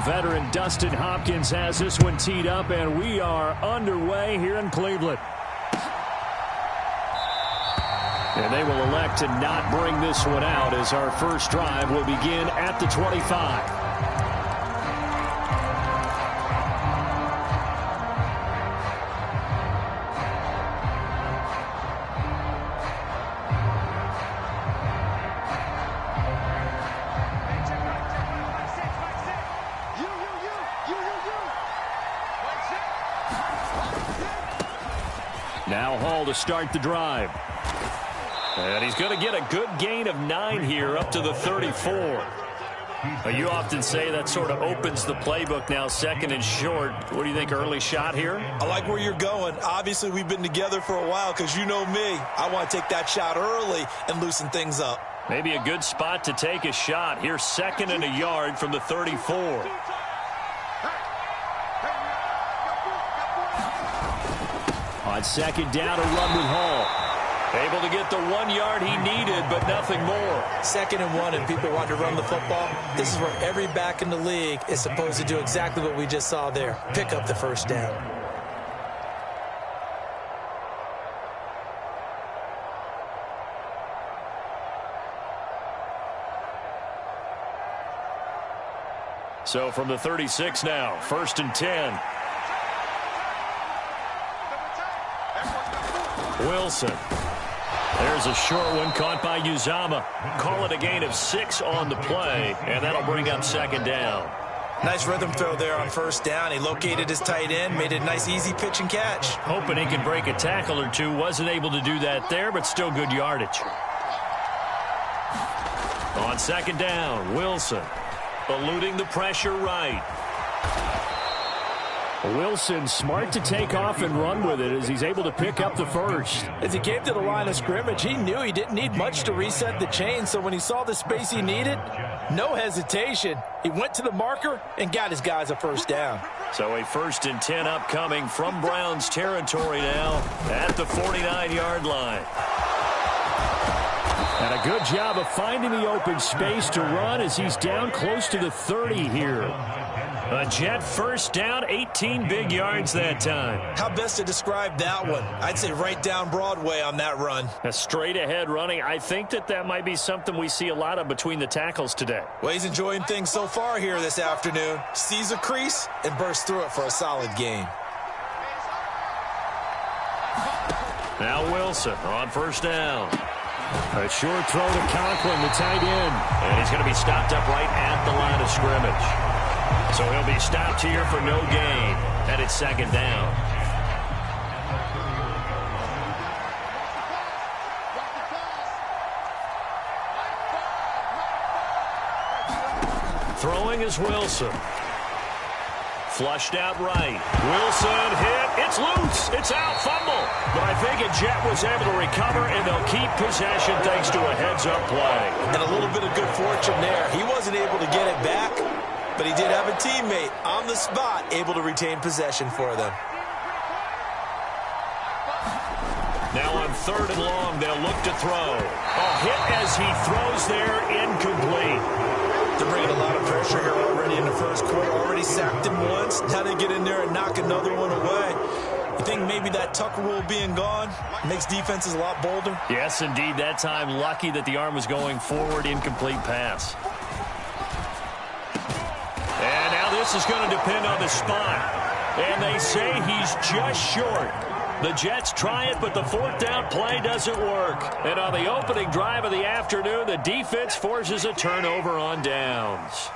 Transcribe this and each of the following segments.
veteran Dustin Hopkins has this one teed up, and we are underway here in Cleveland. And they will elect to not bring this one out as our first drive will begin at the 25. Now Hall to start the drive. And he's going to get a good gain of 9 here up to the 34. You often say that sort of opens the playbook now, second and short. What do you think, early shot here? I like where you're going. Obviously, we've been together for a while because you know me. I want to take that shot early and loosen things up. Maybe a good spot to take a shot. Here's 2nd and a yard from the 34. On 2nd down, a run with Hall. Able to get the 1 yard he needed, but nothing more. 2nd and 1, and people want to run the football. This is where every back in the league is supposed to do exactly what we just saw there. Pick up the first down. So from the 36 now, 1st and 10. Wilson. There's a short one caught by Uzama. Call it a gain of 6 on the play, and that'll bring up 2nd down. Nice rhythm throw there on 1st down. He located his tight end, made it a nice easy pitch and catch. Hoping he could break a tackle or two. Wasn't able to do that there, but still good yardage. On 2nd down, Wilson. Eluding the pressure right. Wilson smart to take off and run with it as he's able to pick up the first. As he came to the line of scrimmage, he knew he didn't need much to reset the chain, so when he saw the space he needed, no hesitation. He went to the marker and got his guys a 1st down. So a 1st and 10 upcoming from Browns territory now at the 49-yard line. And a good job of finding the open space to run as he's down close to the 30 here. A Jet 1st down, 18 big yards that time. How best to describe that one? I'd say right down Broadway on that run. A straight ahead running. I think that might be something we see a lot of between the tackles today. Well, he's enjoying things so far here this afternoon. Sees a crease and bursts through it for a solid gain. Now Wilson on 1st down. A short throw to Conklin, the tight end. And he's going to be stopped up right at the line of scrimmage. So he'll be stopped here for no gain. And it's 2nd down. Throwing is Wilson. Flushed out right. Wilson hit. It's loose. It's out. Fumble. But I think a Jet was able to recover, and they'll keep possession thanks to a heads-up play. And a little bit of good fortune there. He wasn't able to get it back, but he did have a teammate on the spot able to retain possession for them. Now on 3rd and long, they'll look to throw. A hit as he throws there, incomplete. They're bringing a lot of pressure here already in the 1st quarter. Already sacked him once. Now they get in there and knock another one away. You think maybe that tuck rule being gone makes defenses a lot bolder? Yes, indeed. That time, lucky that the arm was going forward. Incomplete pass. And now this is going to depend on the spot. And they say he's just short. The Jets try it, but the 4th down play doesn't work. And on the opening drive of the afternoon, the defense forces a turnover on downs.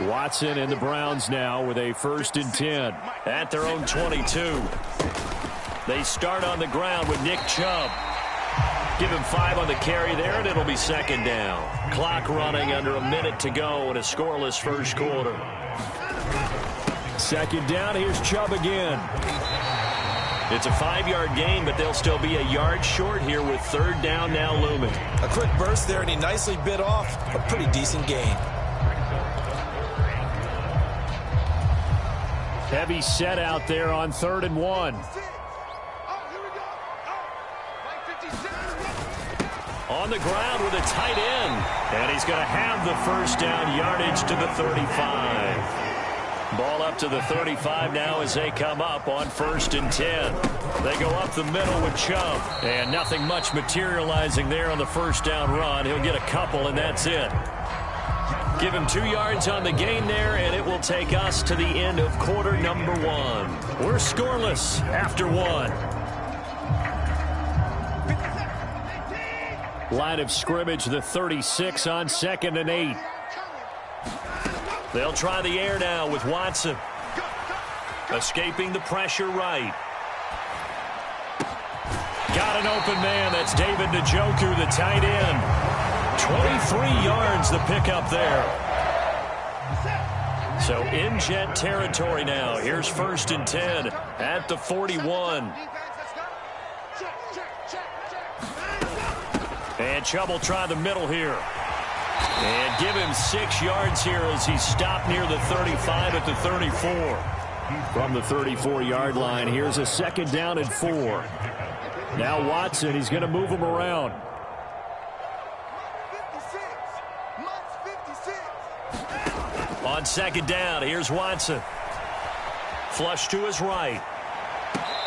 Watson and the Browns now with a 1st and 10 at their own 22. They start on the ground with Nick Chubb. Give him 5 on the carry there, and it'll be 2nd down. Clock running under a minute to go in a scoreless 1st quarter. 2nd down, here's Chubb again. It's a 5-yard gain, but they'll still be a yard short here with 3rd down now looming. A quick burst there, and he nicely bit off a pretty decent gain. Heavy set out there on 3rd and 1. On the ground with a tight end. And he's going to have the 1st down yardage to the 35. Ball up to the 35 now as they come up on 1st and 10. They go up the middle with Chubb. And nothing much materializing there on the first down run. He'll get a couple, and that's it. Give him 2 yards on the gain there, and it will take us to the end of quarter number 1. We're scoreless after 1. Line of scrimmage, the 36 on 2nd and 8. They'll try the air now with Watson. Escaping the pressure right. Got an open man. That's David Njoku, the tight end. 23 yards the pickup there. So in Jet territory now. Here's 1st and 10 at the 41. And Chubb will try the middle here. And give him 6 yards here as he stopped near the 35 at the 34. From the 34-yard line, here's a 2nd down and 4. Now Watson, he's going to move him around. On 2nd down, here's Watson. Flush to his right.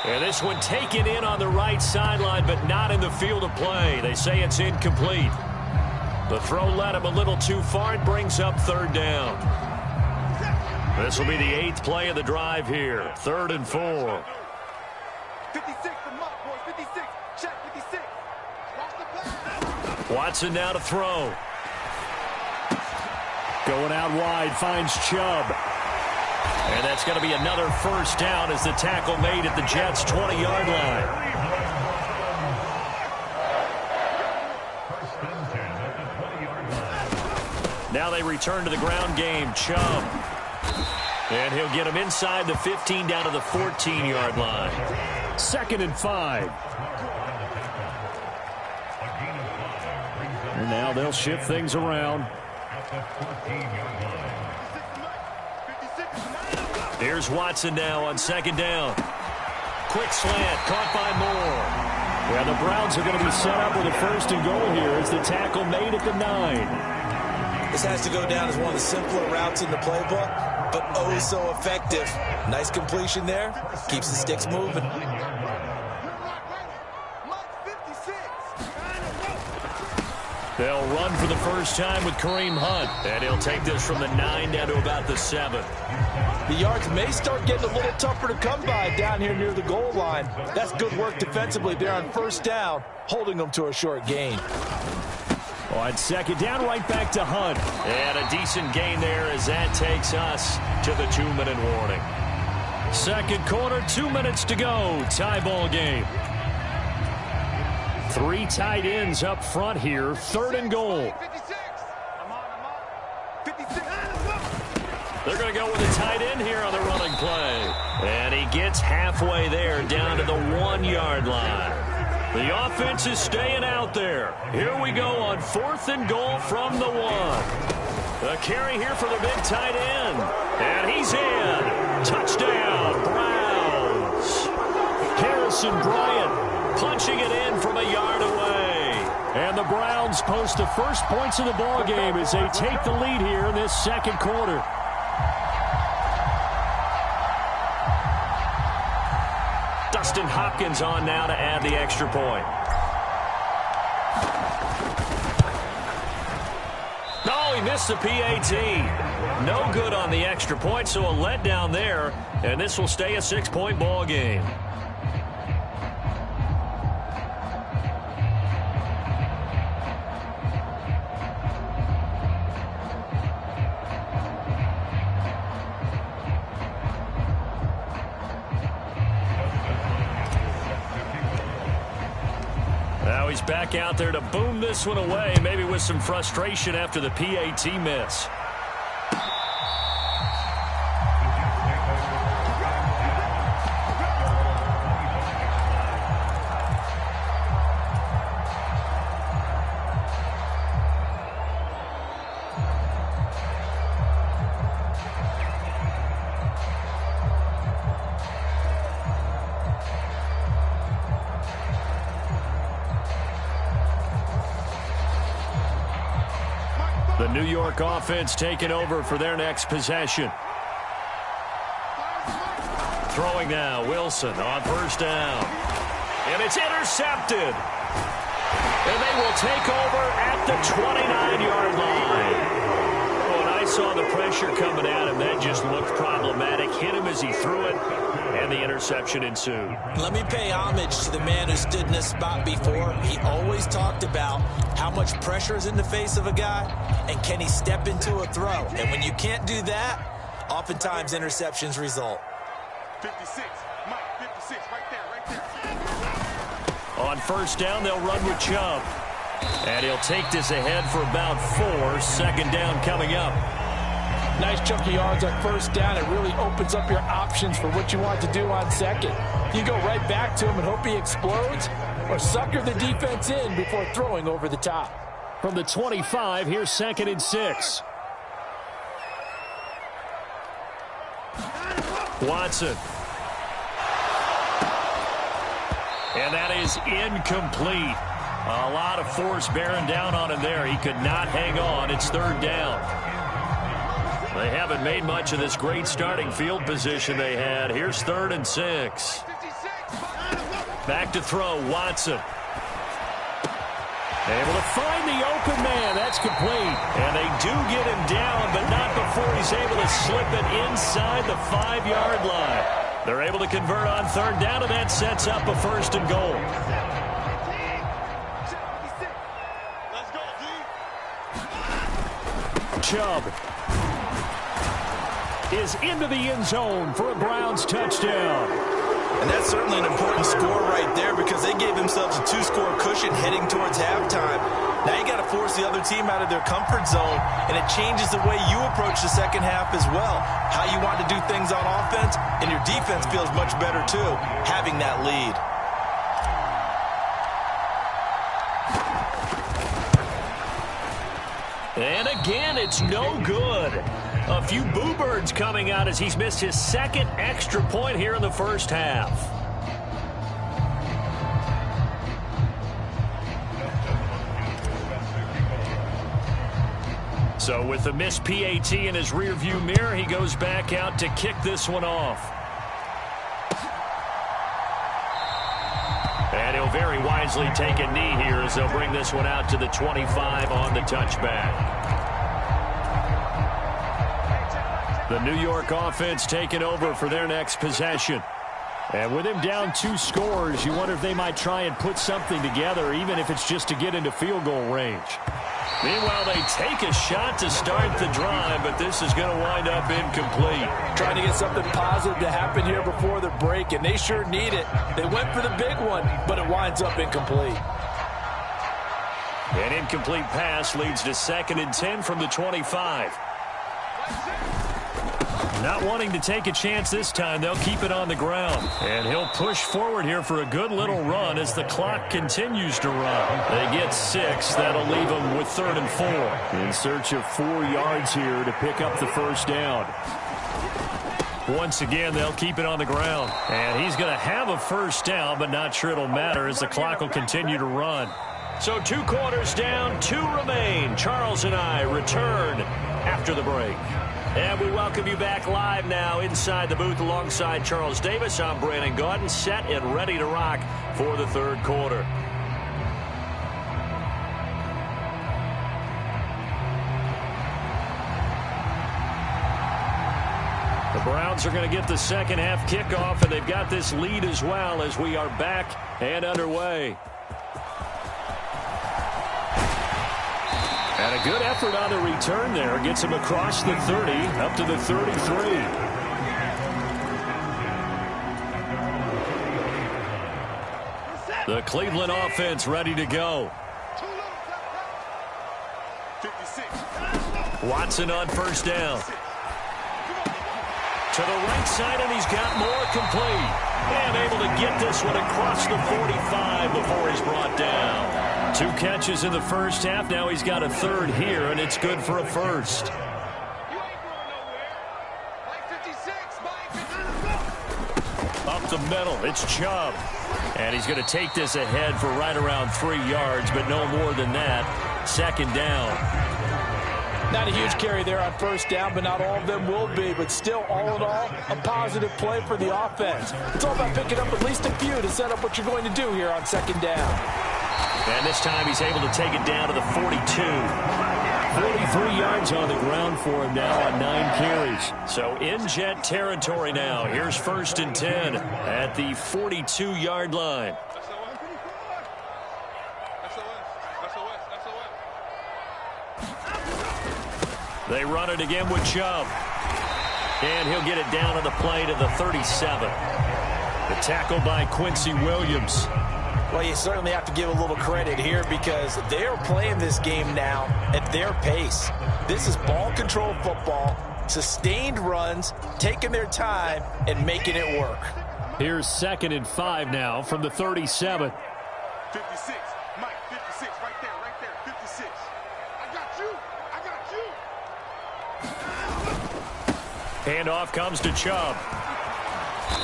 And this one taken in on the right sideline, but not in the field of play. They say it's incomplete. The throw led him a little too far. It brings up 3rd down. This will be the 8th play of the drive here. 3rd and 4. 56, the mark, boys. 56. Check 56. Watch the pass. Watson now to throw. Going out wide, finds Chubb. And that's going to be another 1st down as the tackle made at the Jets' 20-yard line. Now they return to the ground game. Chubb. And he'll get him inside the 15 down to the 14-yard line. 2nd and 5. And now they'll shift things around. Here's Watson now on 2nd down. Quick slant, caught by Moore. Yeah, the Browns are going to be set up with a 1st and goal here as the tackle made at the 9. This has to go down as one of the simpler routes in the playbook, but oh so effective. Nice completion there. Keeps the sticks moving. They'll run for the first time with Kareem Hunt, and he'll take this from the 9 down to about the 7. The yards may start getting a little tougher to come by down here near the goal line. That's good work defensively there on 1st down, holding them to a short gain. On 2nd down, right back to Hunt. And a decent gain there as that takes us to the 2-minute warning. 2nd quarter, 2 minutes to go. Tie ball game. 3 tight ends up front here. 3rd and goal. They're going to go with a tight end here on the running play. And he gets halfway there down to the 1-yard line. The offense is staying out there. Here we go on 4th and goal from the 1. A carry here for the big tight end. And he's in. Touchdown, Browns. Harrison Bryant punching it in from a yard away. And the Browns post the first points of the ball game as they take the lead here in this 2nd quarter. Dustin Hopkins on now to add the extra point. Oh, he missed the PAT. No good on the extra point, so a letdown there. And this will stay a 6-point ball game. Now he's back out there to boom this one away, maybe with some frustration after the PAT miss. The New York offense taking over for their next possession. Throwing now, Wilson on first down. And it's intercepted. And they will take over at the 29-yard line. When I saw the pressure coming at him, that just looked problematic. Hit him as he threw it, and the interception ensued. Let me pay homage to the man who stood in this spot before. He always talked about how much pressure is in the face of a guy, and can he step into a throw. And when you can't do that, oftentimes interceptions result. 56, Mike, 56, right there. On first down, they'll run with Chubb. And he'll take this ahead for about 4. Second down coming up. Nice chunk of yards on first down. It really opens up your options for what you want to do on second. You go right back to him and hope he explodes, or sucker the defense in before throwing over the top. From the 25, here's 2nd and 6. Watson. And that is incomplete. A lot of force bearing down on him there. He could not hang on. It's 3rd down. They haven't made much of this great starting field position they had. Here's 3rd and 6. Back to throw, Watson. Able to find the open man. That's complete. And they do get him down, but not before he's able to slip it inside the 5-yard line. They're able to convert on 3rd down, and that sets up a 1st and goal. Chubb is into the end zone for a Browns touchdown. And that's certainly an important score right there, because they gave themselves a 2-score cushion heading towards halftime. Now you got to force the other team out of their comfort zone, and it changes the way you approach the second half as well. How you want to do things on offense, and your defense feels much better too, having that lead. And again, it's no good. A few boo birds coming out as he's missed his 2nd extra point here in the first half. So with the missed PAT in his rearview mirror, he goes back out to kick this one off. And he'll very wisely take a knee here as they'll bring this one out to the 25 on the touchback. The New York offense taking over for their next possession. And with him down 2 scores, you wonder if they might try and put something together, even if it's just to get into field goal range. Meanwhile, they take a shot to start the drive, but this is going to wind up incomplete. Trying to get something positive to happen here before the break, and they sure need it. They went for the big one, but it winds up incomplete. An incomplete pass leads to 2nd and 10 from the 25. Not wanting to take a chance this time, they'll keep it on the ground. And he'll push forward here for a good little run as the clock continues to run. They get 6. That'll leave them with 3rd and 4. In search of 4 yards here to pick up the first down. Once again, they'll keep it on the ground. And he's going to have a first down, but not sure it'll matter as the clock will continue to run. So 2 quarters down, 2 remain. Charles and I return after the break. And we welcome you back live now inside the booth alongside Charles Davis. I'm Brandon Gaudin, set and ready to rock for the 3rd quarter. The Browns are going to get the second half kickoff, and they've got this lead as well as we are back and underway. And a good effort on the return there. Gets him across the 30, up to the 33. The Cleveland offense ready to go. 56. Watson on first down. To the right side, and he's got more complete. And able to get this one across the 45 before he's brought down. 2 catches in the first half. Now he's got a 3rd here, and it's good for a 1st. Up the middle, it's Chubb. And he's going to take this ahead for right around 3 yards, but no more than that. 2nd down. Not a huge carry there on first down, but not all of them will be. But still, all in all, a positive play for the offense. It's all about picking up at least a few to set up what you're going to do here on second down. And this time he's able to take it down to the 42. 43 yards on the ground for him now on 9 carries. So in Jet territory now. Here's 1st and 10 at the 42-yard line. They run it again with Chubb. And he'll get it down on the play to the 37. The tackle by Quincy Williams. Well, you certainly have to give a little credit here because they're playing this game now at their pace. This is ball control football, sustained runs, taking their time and making it work. Here's 2nd and 5 now from the 37. 56, Mike, 56, right there, 56. I got you. Handoff comes to Chubb.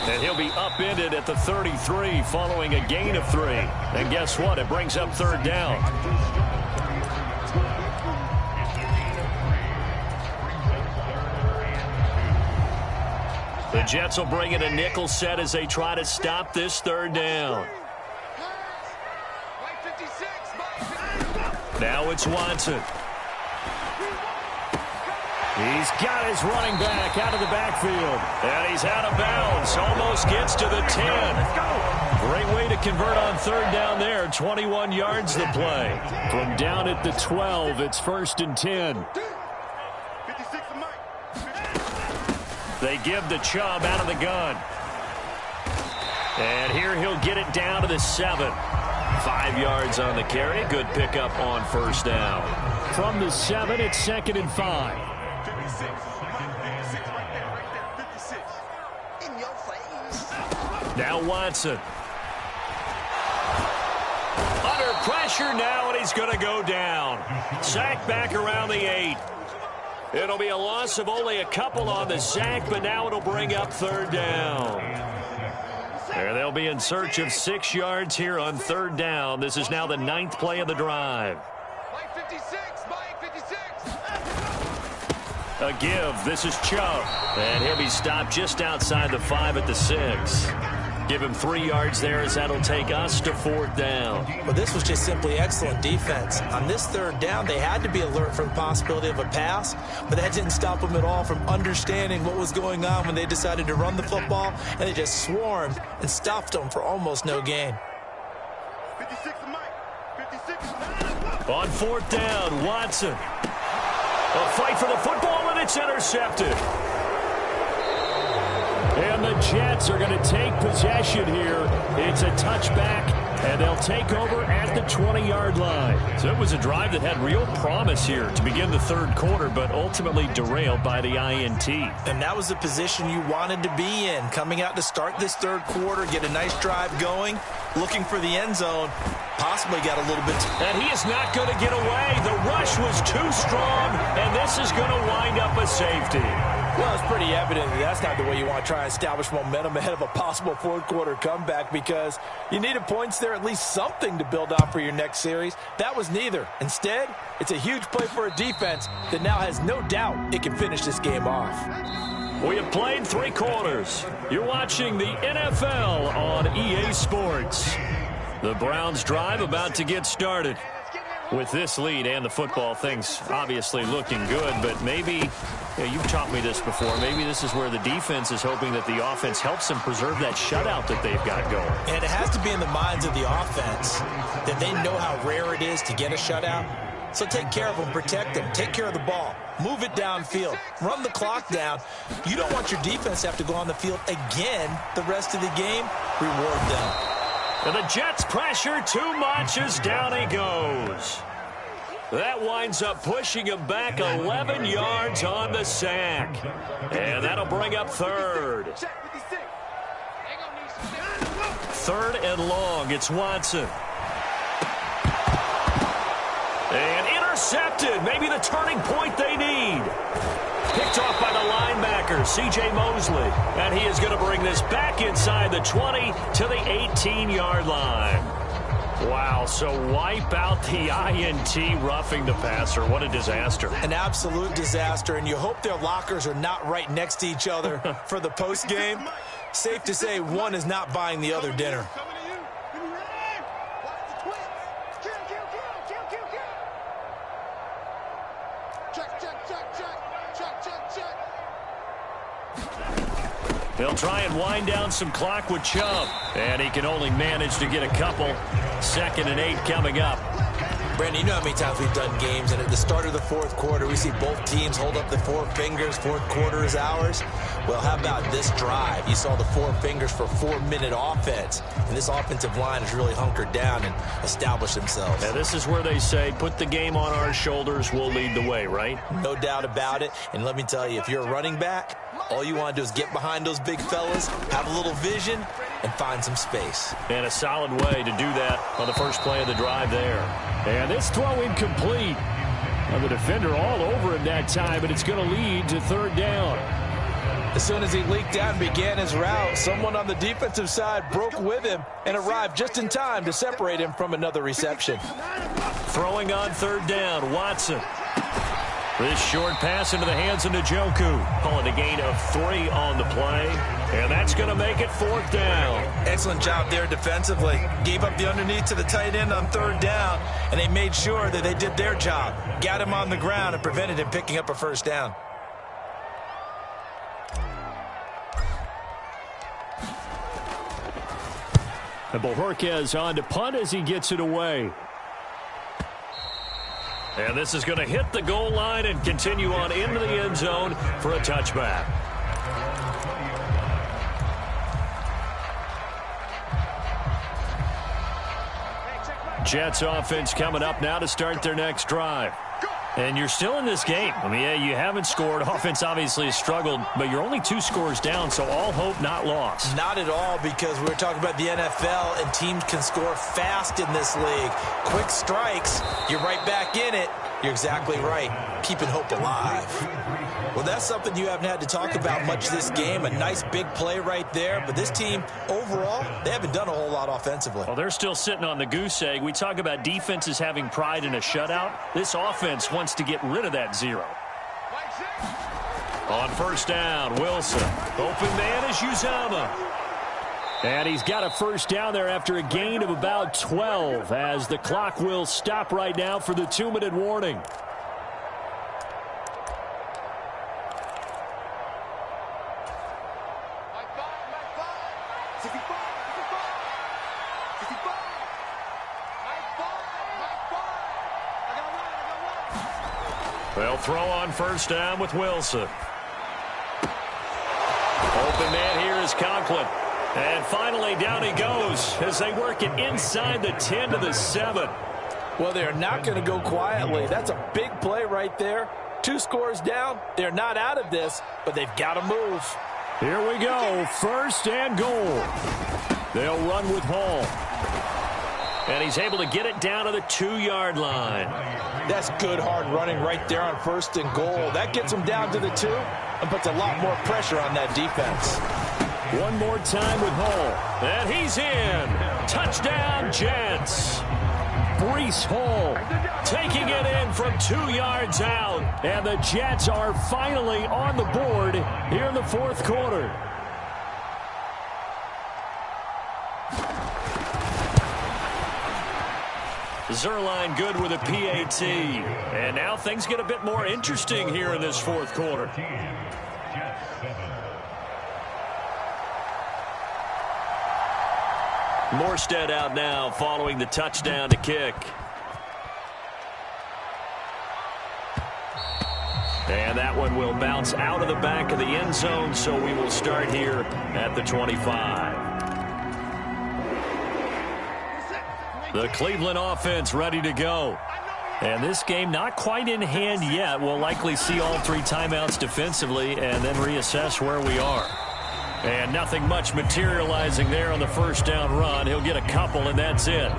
And he'll be upended at the 33 following a gain of 3. And guess what? It brings up 3rd down. The Jets will bring in a nickel set as they try to stop this 3rd down. Now it's Watson. He's got his running back out of the backfield. And he's out of bounds. Almost gets to the 10. Great way to convert on 3rd down there. 21 yards the play. From down at the 12, it's 1st and 10. They give the Chubb out of the gun. And here he'll get it down to the 7. 5 yards on the carry. Good pickup on 1st down. From the 7, it's 2nd and 5. Now Watson. Under pressure now, and he's going to go down. Sack back around the 8. It'll be a loss of only a couple on the sack, but now it'll bring up 3rd down. There they'll be in search of 6 yards here on 3rd down. This is now the 9th play of the drive. A give. This is Chubb. And he'll be stopped just outside the 5 at the 6. Give him 3 yards there as that'll take us to 4th down. Well, this was just simply excellent defense. On this 3rd down, they had to be alert for the possibility of a pass, but that didn't stop them at all from understanding what was going on when they decided to run the football, and they just swarmed and stopped them for almost no gain. 56, Mike. 56. On 4th down, Watson. A fight for the football, and it's intercepted. And the Jets are going to take possession here. It's a touchback, and they'll take over at the 20-yard line. So it was a drive that had real promise here to begin the 3rd quarter, but ultimately derailed by the INT. And that was the position you wanted to be in, coming out to start this 3rd quarter, get a nice drive going, looking for the end zone, possibly got a little bit. And he is not going to get away. The rush was too strong, and this is going to wind up a safety. Well, it's pretty evident that that's not the way you want to try and establish momentum ahead of a possible 4th quarter comeback, because you needed points there, at least something to build off for your next series. That was neither. Instead, it's a huge play for a defense that now has no doubt it can finish this game off. We have played 3 quarters. You're watching the NFL on EA Sports. The Browns drive about to get started. With this lead and the football, things obviously looking good, but maybe, you've taught me this before, maybe this is where the defense is hoping that the offense helps them preserve that shutout that they've got going. And it has to be in the minds of the offense that they know how rare it is to get a shutout. So take care of them, protect them, take care of the ball, move it downfield, run the clock down. You don't want your defense to have to go on the field again the rest of the game. Reward them. And the Jets pressure too much as down he goes. That winds up pushing him back 11 yards on the sack. And that'll bring up 3rd. 3rd and long. It's Watson. And intercepted. Maybe the turning point they need. Picked off by the linebacker, C.J. Mosley. And he is going to bring this back inside the 20 to the 18-yard line. Wow, so wipe out the INT roughing the passer. What a disaster. An absolute disaster, and you hope their lockers are not right next to each other for the postgame. Safe to say one is not buying the other dinner. They'll try and wind down some clock with Chubb. And he can only manage to get a couple. 2nd and 8 coming up. Brandon, you know how many times we've done games, and at the start of the fourth quarter, we see both teams hold up the 4 fingers, fourth quarter is ours. Well, how about this drive? You saw the 4 fingers for 4-minute offense, and this offensive line has really hunkered down and established themselves. Now, this is where they say, put the game on our shoulders, we'll lead the way, right? No doubt about it, and let me tell you, if you're a running back, all you want to do is get behind those big fellas, have a little vision, and find some space. And a solid way to do that on the first play of the drive there. And this throw incomplete. Now the defender all over him that time, but it's going to lead to 3rd down. As soon as he leaked out and began his route, someone on the defensive side broke with him and arrived just in time to separate him from another reception. Throwing on 3rd down, Watson. This short pass into the hands of Njoku. Calling a gain of 3 on the play. And that's going to make it 4th down. Excellent job there defensively. Gave up the underneath to the tight end on 3rd down, and they made sure that they did their job. Got him on the ground and prevented him picking up a 1st down. And Bojorquez on to punt as he gets it away. And this is going to hit the goal line and continue on into the end zone for a touchback. Jets offense coming up now to start their next drive. And you're still in this game. I mean, yeah, you haven't scored. Offense obviously has struggled, but you're only 2 scores down, so all hope not lost. Not at all, because we're talking about the NFL, and teams can score fast in this league. Quick strikes, you're right back in it. You're exactly right. Keeping hope alive. Well, that's something you haven't had to talk about much this game. A nice big play right there. But this team, overall, they haven't done a whole lot offensively. Well, they're still sitting on the goose egg. We talk about defenses having pride in a shutout. This offense wants to get rid of that 0. On 1st down, Wilson. Open man is Uzama. And he's got a 1st down there after a gain of about 12 as the clock will stop right now for the 2-minute warning. They'll throw on 1st down with Wilson. Open man here is Conklin. And finally, down he goes as they work it inside the 10 to the 7. Well, they're not going to go quietly. That's a big play right there. 2 scores down. They're not out of this, but they've got to move. Here we go. 1st and goal. They'll run with Hall. And he's able to get it down to the 2-yard line. That's good hard running right there on 1st and goal. That gets them down to the 2 and puts a lot more pressure on that defense. One more time with Hall. And he's in. Touchdown, Jets. Breece Hall taking it in from 2 yards out. And the Jets are finally on the board here in the 4th quarter. Zerline good with a PAT. And now things get a bit more interesting here in this 4th quarter. Morstead out now following the touchdown to kick. And that one will bounce out of the back of the end zone, so we will start here at the 25. The Cleveland offense ready to go. And this game not quite in hand yet. We'll likely see all 3 timeouts defensively and then reassess where we are. And nothing much materializing there on the 1st down run. He'll get a couple, and that's it.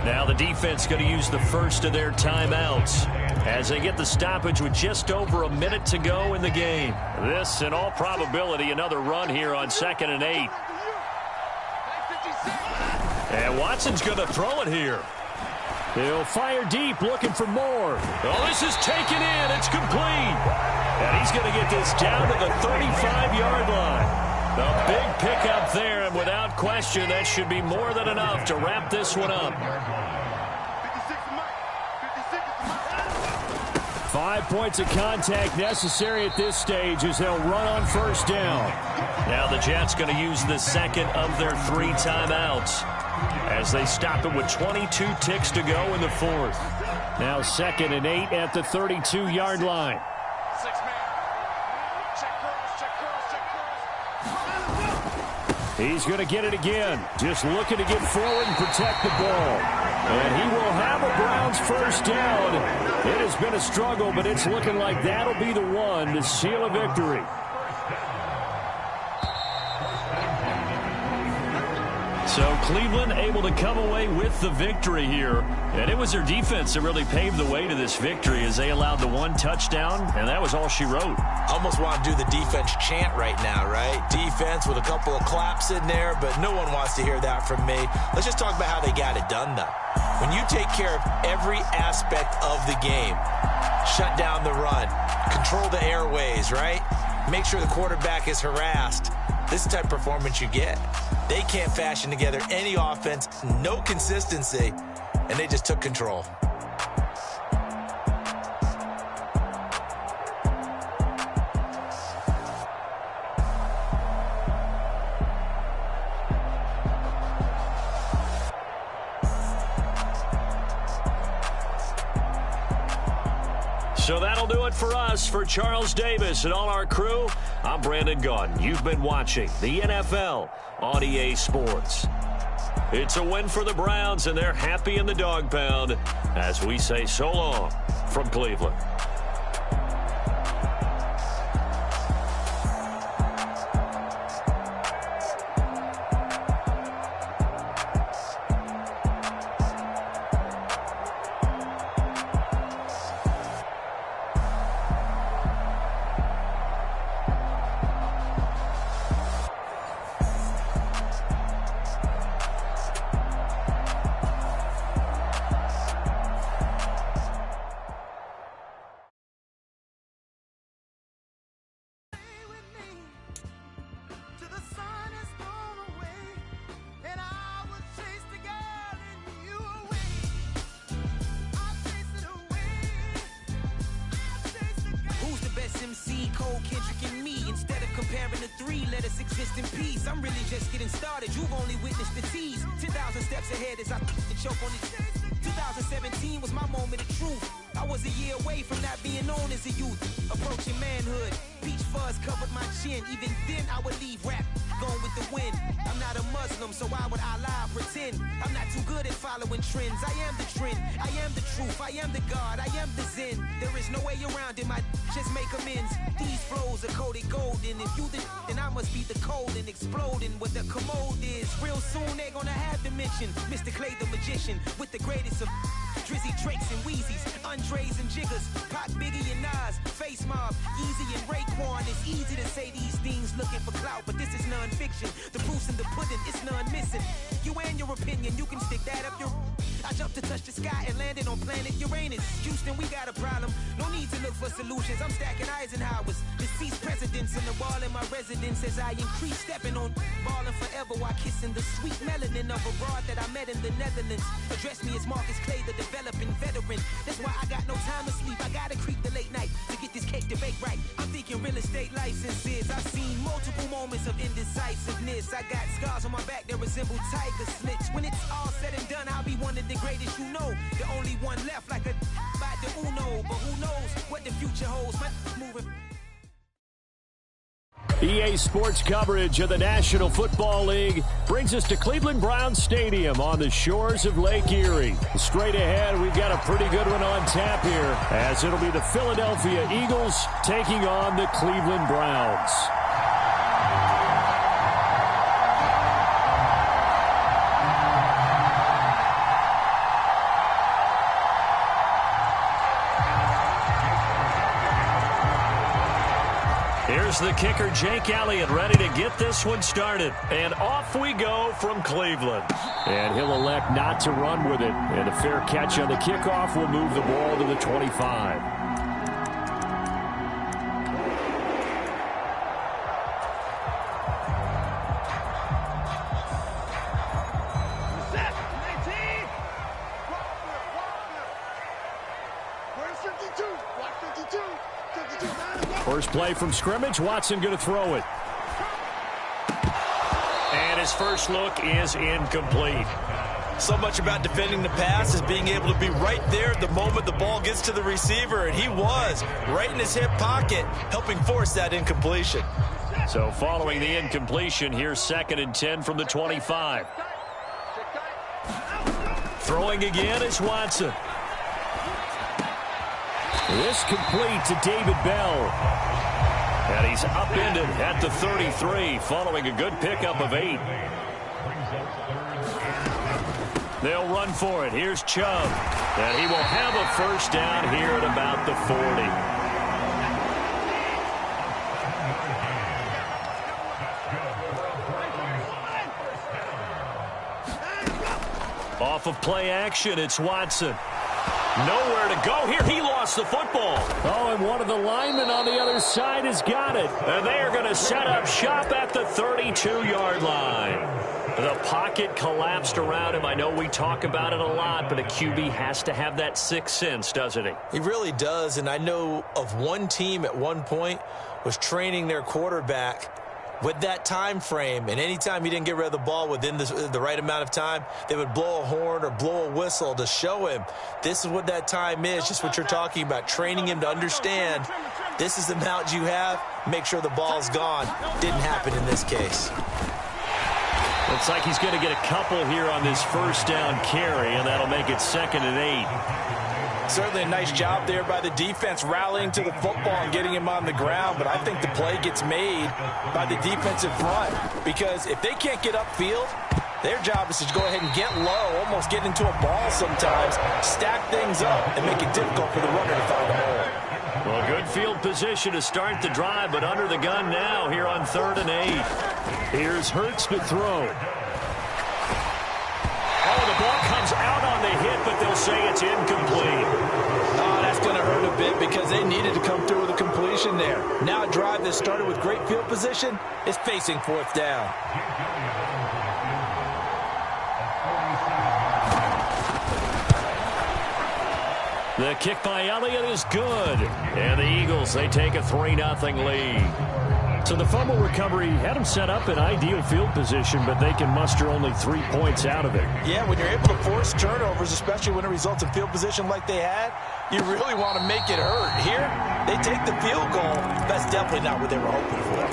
Now the defense going to use the first of their timeouts as they get the stoppage with just over a minute to go in the game. This, in all probability, another run here on 2nd and 8. And Watson's going to throw it here. He'll fire deep, looking for more. Oh, this is taken in. It's complete. And he's going to get this down to the 35-yard line. A big pickup there, and without question, that should be more than enough to wrap this one up. 5 points of contact necessary at this stage as they'll run on first down. Now the Jets going to use the second of their 3 timeouts as they stop it with 22 ticks to go in the fourth. Now 2nd and 8 at the 32-yard line. He's going to get it again. Just looking to get forward and protect the ball. And he will have a Browns first down. It has been a struggle, but it's looking like that'll be the one to seal a victory. So Cleveland able to come away with the victory here. And it was their defense that really paved the way to this victory as they allowed the 1 touchdown, and that was all she wrote. Almost want to do the defense chant right now, right? Defense with a couple of claps in there, but no one wants to hear that from me. Let's just talk about how they got it done, though. When you take care of every aspect of the game, shut down the run, control the airways, right? Make sure the quarterback is harassed. This is the type of performance you get. They can't fashion together any offense, no consistency, and they just took control. So that'll do it for us. For Charles Davis and all our crew, I'm Brandon Gaudin. You've been watching the NFL on EA Sports. It's a win for the Browns, and they're happy in the dog pound as we say so long from Cleveland. I'm really just getting started. You've only witnessed the tease. 10,000 steps ahead as I choke on it. 2017 was my moment of truth. I was a year away from not being known as a youth. Approaching manhood. Peach fuzz covered my chin. Even then I would leave rap going with the wind. I'm not a Muslim, so why would I lie or pretend? I'm not too good at following trends. I am the trend. I am the truth. I am the God. I am the Zen. There is no way around it. My just make amends. These flows are coated golden. If you then I must be the cold and exploding what the commode is. Real soon they're gonna have to mention Mr. Clay the magician with the greatest of Drizzy, Drakes, and Wheezies, Andres and Jiggers, Pac, Biggie, and Nas, Face Mob, Yeezy, and Raekwon. It's easy to say these things looking for clout, but this is non-fiction. The proof's in the pudding, it's none missing. You and your opinion, you can stick that up your... I jumped to touch the sky and landed on planet Uranus. Houston, we got a problem. No need to look for solutions. I'm stacking Eisenhowers. Deceased presidents in the wall in my residence as I increase stepping on ballin' forever while kissing the sweet melanin of a broad that I met in the Netherlands. Address me as Marcus Clay, the developing veteran. That's why I got no time to sleep. I gotta creep the late night to get this cake to bake right. I'm thinking real estate licenses. I've seen multiple moments of indecisiveness. I got scars on my back that resemble tiger slits. When it's all said and done, I'll be one of the greatest you know. The only one left like a by the Uno. But who knows what the future holds. My moving. EA Sports coverage of the National Football League brings us to Cleveland Browns Stadium on the shores of Lake Erie. Straight ahead, we've got a pretty good one on tap here, as it'll be the Philadelphia Eagles taking on the Cleveland Browns. Here's the kicker, Jake Elliott, ready to get this one started. And off we go from Cleveland. And he'll elect not to run with it. And a fair catch on the kickoff will move the ball to the 25. First play from scrimmage. Watson going to throw it. And his first look is incomplete. So much about defending the pass is being able to be right there the moment the ball gets to the receiver. And he was right in his hip pocket, helping force that incompletion. So following the incompletion, here's 2nd and 10 from the 25. Throwing again is Watson. This complete to David Bell. And he's upended at the 33 following a good pickup of 8. They'll run for it. Here's Chubb. And he will have a first down here at about the 40. Off of play action, it's Watson. Nowhere to go here. He lost the football. Oh, and one of the linemen on the other side has got it. And they are going to set up shop at the 32-yard line. The pocket collapsed around him. I know we talk about it a lot, but a QB has to have that sixth sense, doesn't he? He really does, and I know of one team at one point was training their quarterback with that time frame, and anytime he didn't get rid of the ball within the right amount of time, they would blow a horn or blow a whistle to show him this is what that time is, just what you're talking about, training him to understand this is the amount you have, make sure the ball's gone. Didn't happen in this case. Looks like he's going to get a couple here on this first down carry, and that'll make it 2nd and 8. Certainly a nice job there by the defense rallying to the football and getting him on the ground, but I think the play gets made by the defensive front because if they can't get upfield, their job is to go ahead and get low, almost get into a ball sometimes, stack things up, and make it difficult for the runner to find a hole. Well, good field position to start the drive, but under the gun now here on 3rd and 8. Here's Hurts to throw. Oh, the ball comes out on the hit, but they'll say it's incomplete. Oh, that's going to hurt a bit because they needed to come through with a completion there. Now a drive that started with great field position is facing 4th down. The kick by Elliott is good. And the Eagles, they take a 3-0 lead. So the fumble recovery had them set up in ideal field position, but they can muster only 3 points out of it. Yeah, when you're able to force turnovers, especially when it results in field position like they had, you really want to make it hurt. Here, they take the field goal. That's definitely not what they were hoping for.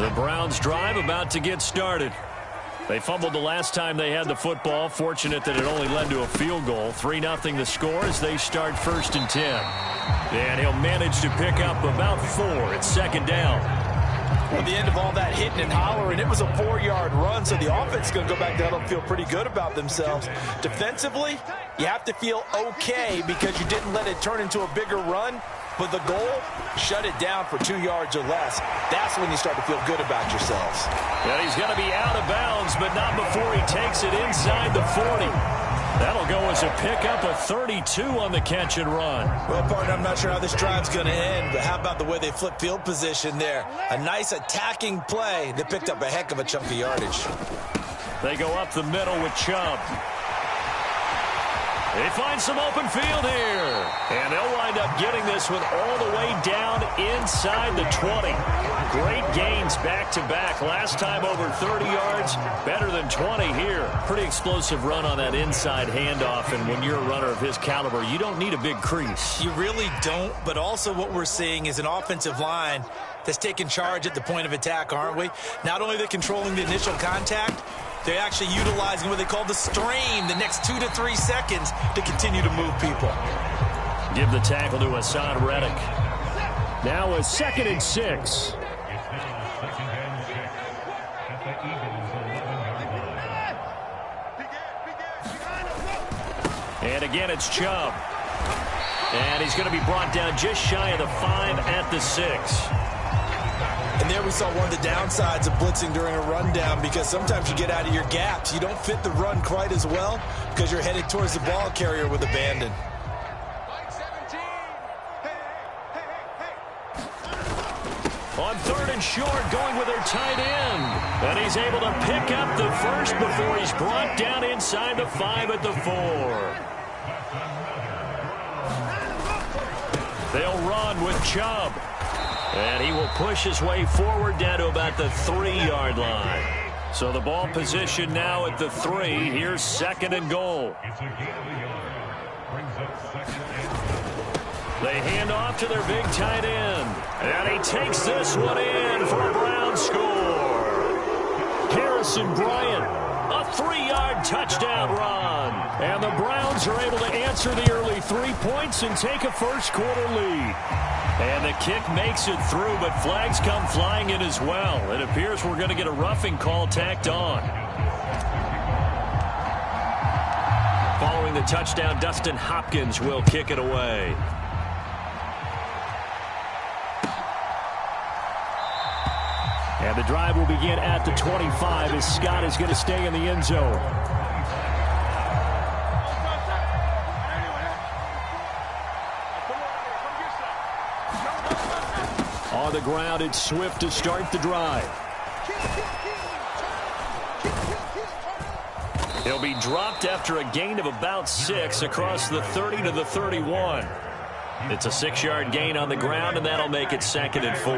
The Browns drive about to get started. They fumbled the last time they had the football. Fortunate that it only led to a field goal. 3-0 the score as they start 1st and 10. And he'll manage to pick up about 4. It's 2nd down. Well, the end of all that hitting and hollering, it was a 4-yard run, so the offense is going to go back down and feel pretty good about themselves. Defensively, you have to feel okay because you didn't let it turn into a bigger run. But the goal, shut it down for 2 yards or less. That's when you start to feel good about yourselves. And he's going to be out of bounds, but not before he takes it inside the 40. That'll go as a pickup of 32 on the catch and run. Well, partner, I'm not sure how this drive's going to end, but how about the way they flip field position there? A nice attacking play. They picked up a heck of a chunk of yardage. They go up the middle with Chubb. They find some open field here. And they'll wind up getting this one all the way down inside the 20. Great gains back-to-back. Last time over 30 yards, better than 20 here. Pretty explosive run on that inside handoff. And when you're a runner of his caliber, you don't need a big crease. You really don't, but also what we're seeing is an offensive line that's taking charge at the point of attack, aren't we? Not only are they controlling the initial contact, they're actually utilizing what they call the strain, the next 2 to 3 seconds to continue to move people. Give the tackle to Hassan Reddick. Now a 2nd and 6. And again, it's Chubb. And he's going to be brought down just shy of the 5 at the 6. And there we saw one of the downsides of blitzing during a rundown, because sometimes you get out of your gaps. You don't fit the run quite as well because you're headed towards the ball carrier with abandon. On 3rd and short, going with their tight end. And he's able to pick up the first before he's brought down inside the 5 at the 4. They'll run with Chubb. And he will push his way forward down to about the 3-yard line. So the ball position now at the 3. Here's 2nd and goal. They hand off to their big tight end. And he takes this one in for a Brown score. Harrison Bryant, a 3-yard touchdown run. And the Browns are able to answer the early 3 points and take a first-quarter lead. And the kick makes it through, but flags come flying in as well. It appears we're going to get a roughing call tacked on. Following the touchdown, Dustin Hopkins will kick it away. And the drive will begin at the 25 as Scott is going to stay in the end zone. On the ground, it's Swift to start the drive. He'll be dropped after a gain of about 6 across the 30 to the 31. It's a 6-yard gain on the ground, and that'll make it 2nd and 4.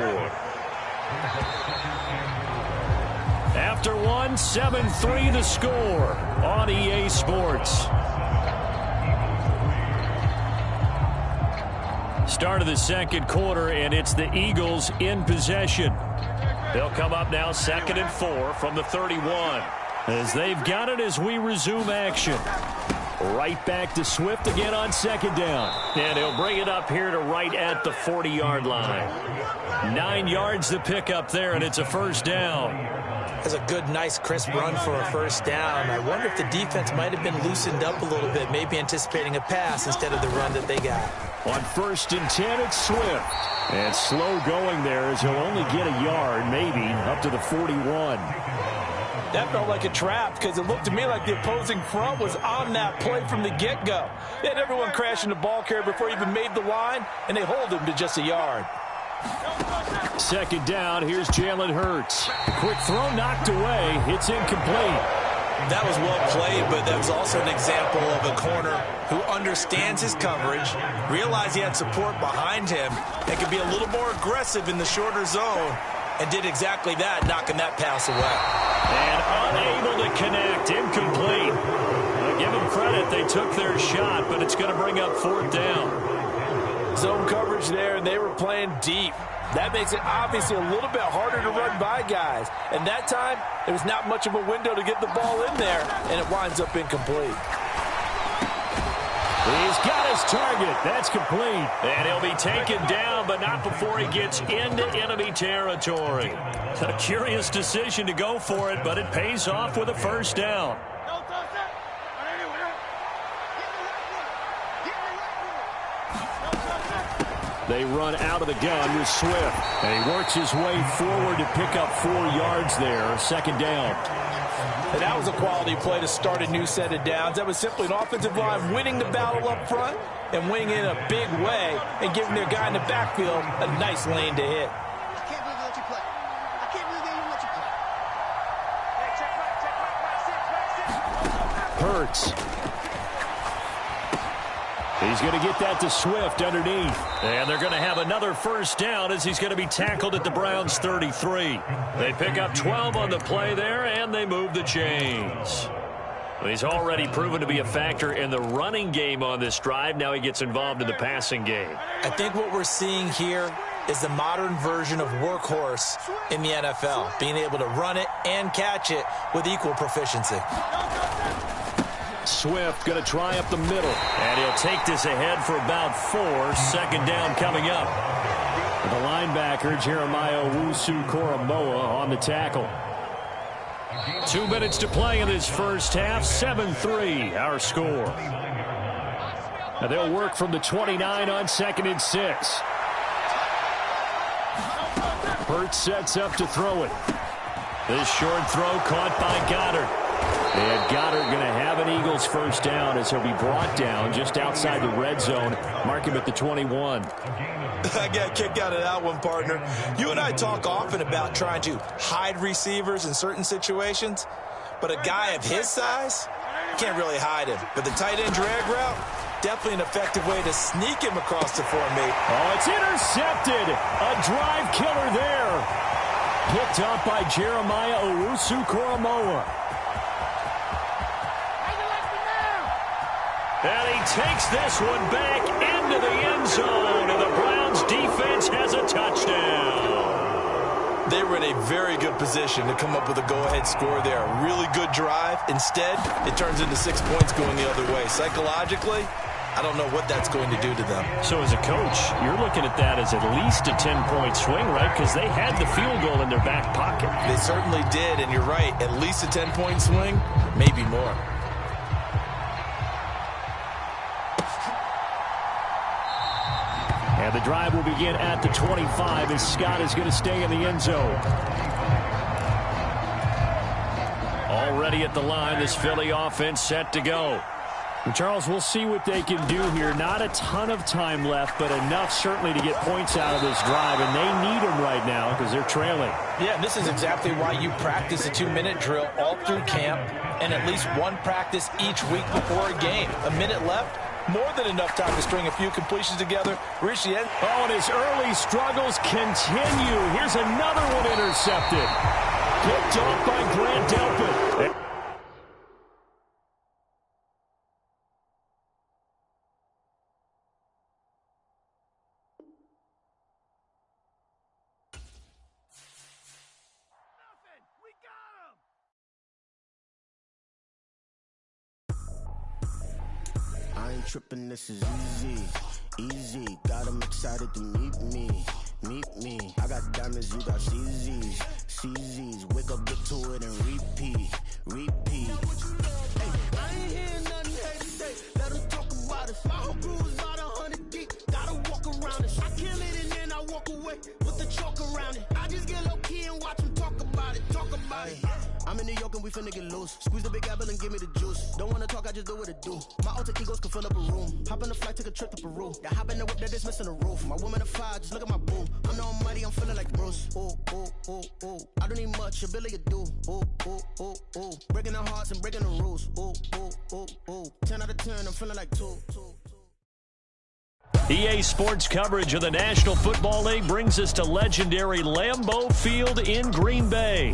After 1, 7-3 the score on EA Sports. Start of the 2nd quarter, and it's the Eagles in possession. They'll come up now 2nd and 4 from the 31. As they've got it as we resume action. Right back to Swift again on 2nd down. And he'll bring it up here to right at the 40-yard line. 9 yards to pick up there, and it's a first down. That's a good, nice, crisp run for a first down. I wonder if the defense might have been loosened up a little bit, maybe anticipating a pass instead of the run that they got. On 1st and 10, it's Swift. And slow going there as he'll only get a yard, maybe, up to the 41. That felt like a trap because it looked to me like the opposing front was on that play from the get-go. They had everyone crashing the ball carrier before he even made the line, and they hold him to just a yard. 2nd down, here's Jalen Hurts. Quick throw knocked away. It's incomplete. That was well played, but that was also an example of a corner who understands his coverage, realized he had support behind him, and could be a little more aggressive in the shorter zone, and did exactly that, knocking that pass away. And unable to connect, incomplete. Give them credit, they took their shot, but it's going to bring up 4th down. Zone coverage there, and they were playing deep. That makes it obviously a little bit harder to run by guys. And that time, there was not much of a window to get the ball in there, and it winds up incomplete. He's got his target. That's complete. And he'll be taken down, but not before he gets into enemy territory. A curious decision to go for it, but it pays off with a first down. They run out of the gun with Swift. And he works his way forward to pick up 4 yards there. 2nd down. And that was a quality play to start a new set of downs. That was simply an offensive line winning the battle up front and winning in a big way and giving their guy in the backfield a nice lane to hit. I can't believe they let you play. I can't believe they even let you play. Hey, check, Hurts. He's going to get that to Swift underneath. And they're going to have another first down as he's going to be tackled at the Browns' 33. They pick up 12 on the play there, and they move the chains. He's already proven to be a factor in the running game on this drive. Now he gets involved in the passing game. I think what we're seeing here is the modern version of workhorse in the NFL, being able to run it and catch it with equal proficiency. Swift going to try up the middle, and he'll take this ahead for about 4. 2nd down coming up. The linebacker, Jeremiah Owusu-Koramoah, on the tackle. 2 minutes to play in this first half. 7-3, our score. Now they'll work from the 29 on 2nd and 6. Hurts sets up to throw it. This short throw caught by Goddard. And Goddard going to have an Eagles first down as he'll be brought down just outside the red zone. Mark him at the 21. I got a kick out of that one, partner. You and I talk often about trying to hide receivers in certain situations, but a guy of his size, can't really hide him. But the tight end drag route, definitely an effective way to sneak him across the formation. Oh, it's intercepted. A drive killer there. Picked up by Jeremiah Owusu-Koramoah. And he takes this one back into the end zone, and the Browns defense has a touchdown. They were in a very good position to come up with a go-ahead score there. A really good drive. Instead, it turns into 6 points going the other way. Psychologically, I don't know what that's going to do to them. So as a coach, you're looking at that as at least a 10-point swing, right? Because they had the field goal in their back pocket. They certainly did, and you're right. At least a 10-point swing, maybe more. And the drive will begin at the 25 as Scott is going to stay in the end zone. Already at the line, this Philly offense set to go. And Charles, we'll see what they can do here. Not a ton of time left, but enough certainly to get points out of this drive, and they need them right now because they're trailing. Yeah, and this is exactly why you practice a 2-minute drill all through camp and at least one practice each week before a game. A minute left, more than enough time to string a few completions together. Reach the end. Oh, and his early struggles continue. Here's another one intercepted. Picked off by Grant Delpit. I ain't tripping, this is easy, easy. Got 'em excited to meet me. I got diamonds, you got CZs. Wake up, get to it, and repeat. Hey, I ain't hearing nothing hate today. Let 'em talk about it. My whole crew is about 100 deep. Gotta walk around it. I kill it and then I walk away with the chalk around it. I just get low key and watch 'em talk about it. I'm in New York and we finna get loose. Squeeze the big apple and give me the juice. Don't wanna talk, I just do what it do. My alter egos can fill up a room. Hop on the flight, take a trip to Peru. That hop in the whip that is missing the roof. My woman a fire, just look at my boo. I'm the almighty, I'm feeling like Bruce. Ooh. I don't need much, ability to do. Ooh. Breaking the hearts and breaking the rules. Ooh. 10 out of 10, I'm feeling like 2. EA Sports coverage of the National Football League brings us to legendary Lambeau Field in Green Bay.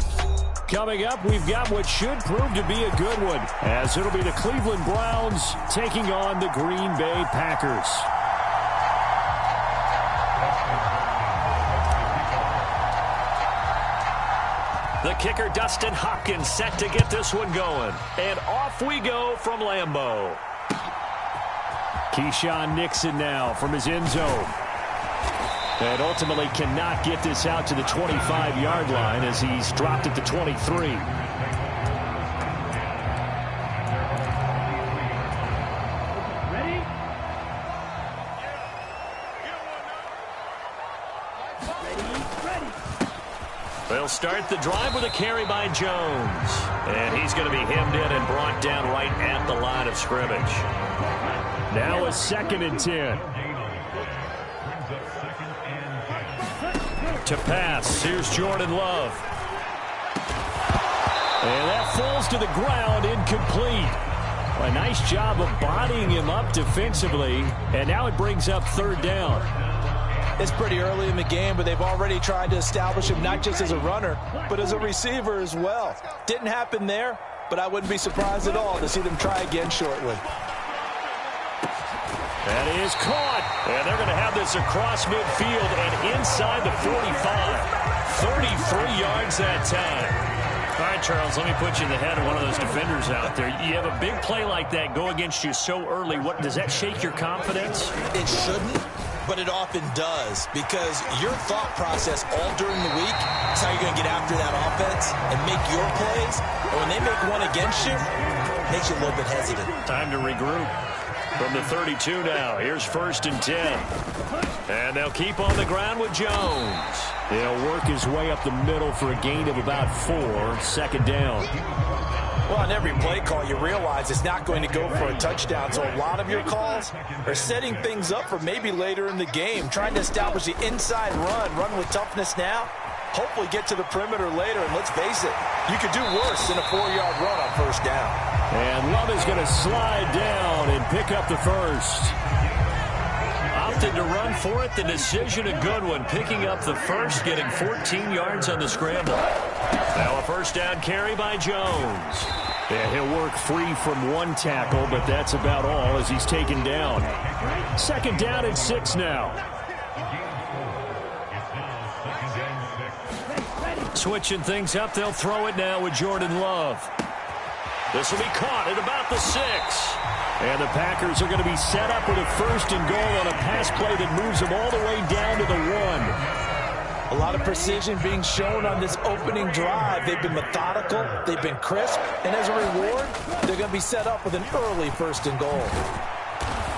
Coming up, we've got what should prove to be a good one, as it'll be the Cleveland Browns taking on the Green Bay Packers. The kicker, Dustin Hopkins, set to get this one going. And off we go from Lambeau. Keyshawn Nixon now from his end zone. And ultimately cannot get this out to the 25-yard line as he's dropped at the 23. They'll start the drive with a carry by Jones. And he's going to be hemmed in and brought down right at the line of scrimmage. Now a 2nd and 10. To pass, here's Jordan Love. And that falls to the ground, incomplete. A nice job of bodying him up defensively, and now it brings up 3rd down. It's pretty early in the game, but they've already tried to establish him not just as a runner, but as a receiver as well. Didn't happen there, but I wouldn't be surprised at all to see them try again shortly. That is caught, and they're going to have this across midfield and inside the 45. 33 yards that time. All right, Charles, let me put you in the head of one of those defenders out there. You have a big play like that go against you so early. What does that shake your confidence? It shouldn't, but it often does, because your thought process all during the week is how you're going to get after that offense and make your plays. And when they make one against you, it makes you a little bit hesitant. Time to regroup. From the 32 now, here's 1st and 10. And they'll keep on the ground with Jones. He'll work his way up the middle for a gain of about 4, 2nd down. Well, on every play call, you realize it's not going to go for a touchdown, so a lot of your calls are setting things up for maybe later in the game, trying to establish the inside run with toughness now, hopefully get to the perimeter later, and let's face it, you could do worse than a 4-yard run on 1st down. And Love is going to slide down and pick up the 1st. Opted to run for it. The decision a good one. Picking up the 1st, getting 14 yards on the scramble. Now a 1st down carry by Jones. Yeah, he'll work free from 1 tackle, but that's about all as he's taken down. 2nd down and 6 now. Switching things up, they'll throw it now with Jordan Love. This will be caught at about the 6. And the Packers are going to be set up with a 1st and goal on a pass play that moves them all the way down to the 1. A lot of precision being shown on this opening drive. They've been methodical, they've been crisp, and as a reward, they're going to be set up with an early 1st and goal.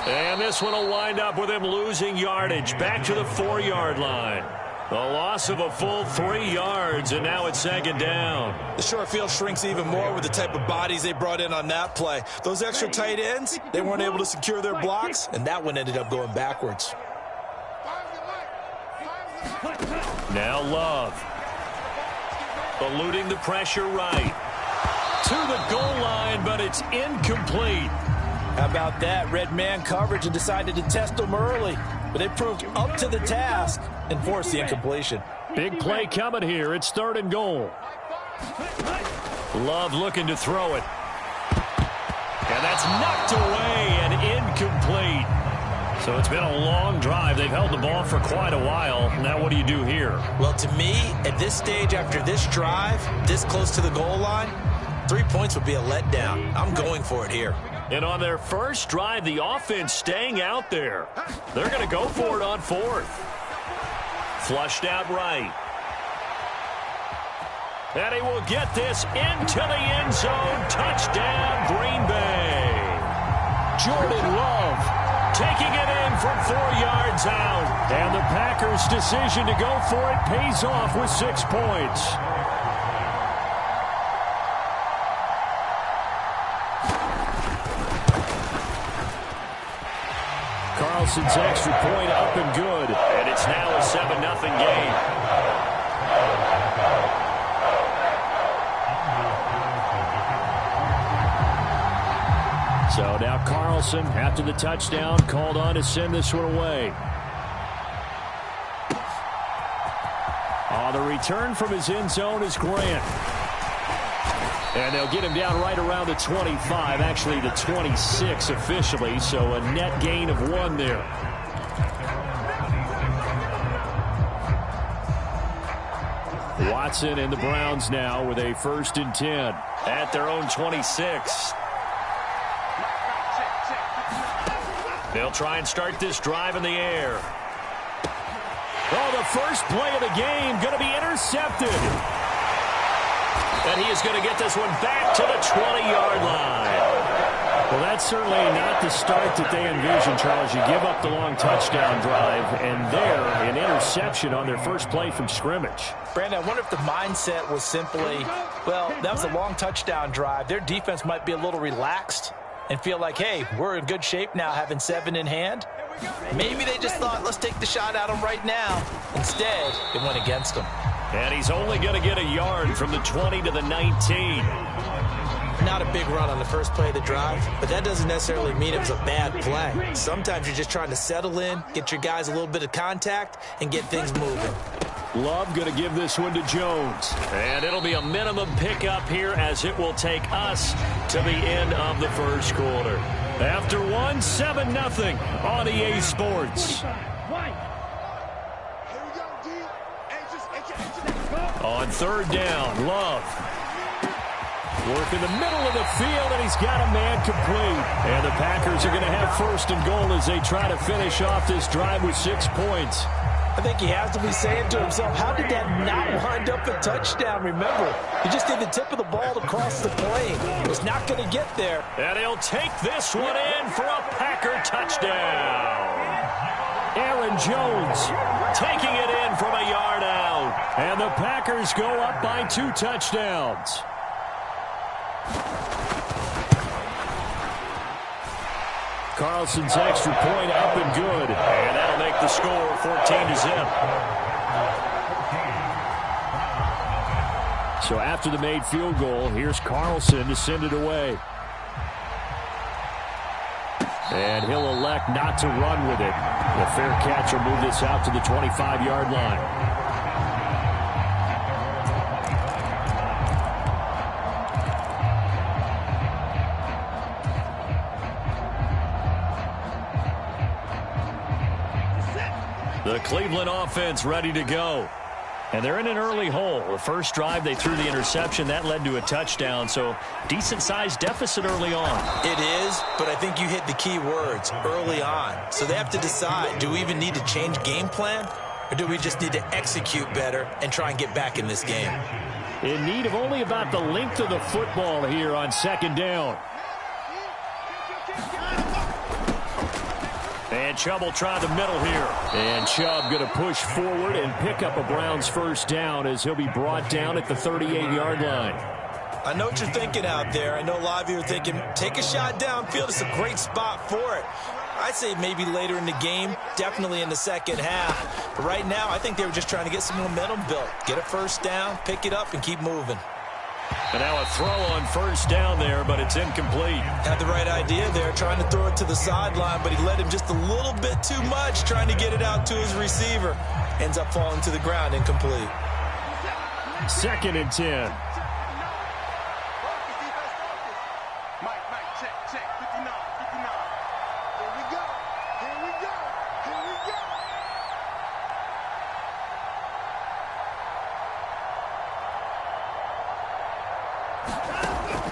And this one will wind up with him losing yardage back to the 4-yard line. A loss of a full 3 yards, and now it's 2nd down. The short field shrinks even more with the type of bodies they brought in on that play. Those extra tight ends, they weren't able to secure their blocks, and that one ended up going backwards. Now Love. Eluding the pressure right. To the goal line, but it's incomplete. How about that? Red man coverage and decided to test them early. But they proved up to the task and forced the incompletion. Big play coming here. It's 3rd and goal. Love looking to throw it. And that's knocked away and incomplete. So it's been a long drive. They've held the ball for quite a while. Now what do you do here? Well, to me, at this stage after this drive, this close to the goal line, 3 points would be a letdown. I'm going for it here. And on their first drive, the offense staying out there. They're going to go for it on 4th. Flushed out right. And he will get this into the end zone. Touchdown, Green Bay. Jordan Love taking it in from 4 yards out. And the Packers' decision to go for it pays off with 6 points. Carlson's extra point up and good. And it's now a 7-0 game. So now Carlson, after the touchdown, called on to send this one away. On the return from his end zone is Grant. And they'll get him down right around the 25, actually the 26 officially, so a net gain of 1 there. Watson and the Browns now with a 1st and 10 at their own 26. They'll try and start this drive in the air. Oh, the first play of the game going to be intercepted. And he is going to get this one back to the 20-yard line. Well, that's certainly not the start that they envisioned, Charles. You give up the long touchdown drive, and there, an interception on their first play from scrimmage. Brandon, I wonder if the mindset was simply, well, that was a long touchdown drive. Their defense might be a little relaxed and feel like, hey, we're in good shape now having 7 in hand. Maybe they just thought, let's take the shot at them right now. Instead, it went against them. And he's only going to get a yard from the 20 to the 19. Not a big run on the first play of the drive, but that doesn't necessarily mean it was a bad play. Sometimes you're just trying to settle in, get your guys a little bit of contact, and get things moving. Love going to give this one to Jones. And it'll be a minimum pickup here as it will take us to the end of the first quarter. After 7-0 on EA Sports. On 3rd down, Love. Work in the middle of the field, and he's got a man complete. And the Packers are going to have 1st and goal as they try to finish off this drive with 6 points. I think he has to be saying to himself, how did that not wind up a touchdown? Remember, he just did the tip of the ball to cross the plane. He's not going to get there. And he'll take this one in for a Packer touchdown. Aaron Jones taking it in from a yard out. And the Packers go up by 2 touchdowns. Carlson's extra point up and good. And that'll make the score 14-0. So after the made field goal, here's Carlson to send it away. And he'll elect not to run with it. The fair catch will move this out to the 25-yard line. The Cleveland offense ready to go. And they're in an early hole. The first drive, they threw the interception. That led to a touchdown, so decent-sized deficit early on. It is, but I think you hit the key words, early on. So they have to decide, do we even need to change game plan, or do we just need to execute better and try and get back in this game? In need of only about the length of the football here on second down. And Chubb will try the middle here. And Chubb going to push forward and pick up a Browns first down as he'll be brought down at the 38-yard line. I know what you're thinking out there. I know a lot of you are thinking, take a shot downfield. It's a great spot for it. I'd say maybe later in the game, definitely in the second half. But right now, I think they were just trying to get some momentum built. Get a first down, pick it up, and keep moving. And now a throw on first down there, but it's incomplete. Had the right idea there, trying to throw it to the sideline, but he led him just a little bit too much, trying to get it out to his receiver. Ends up falling to the ground, incomplete. 2nd and 10.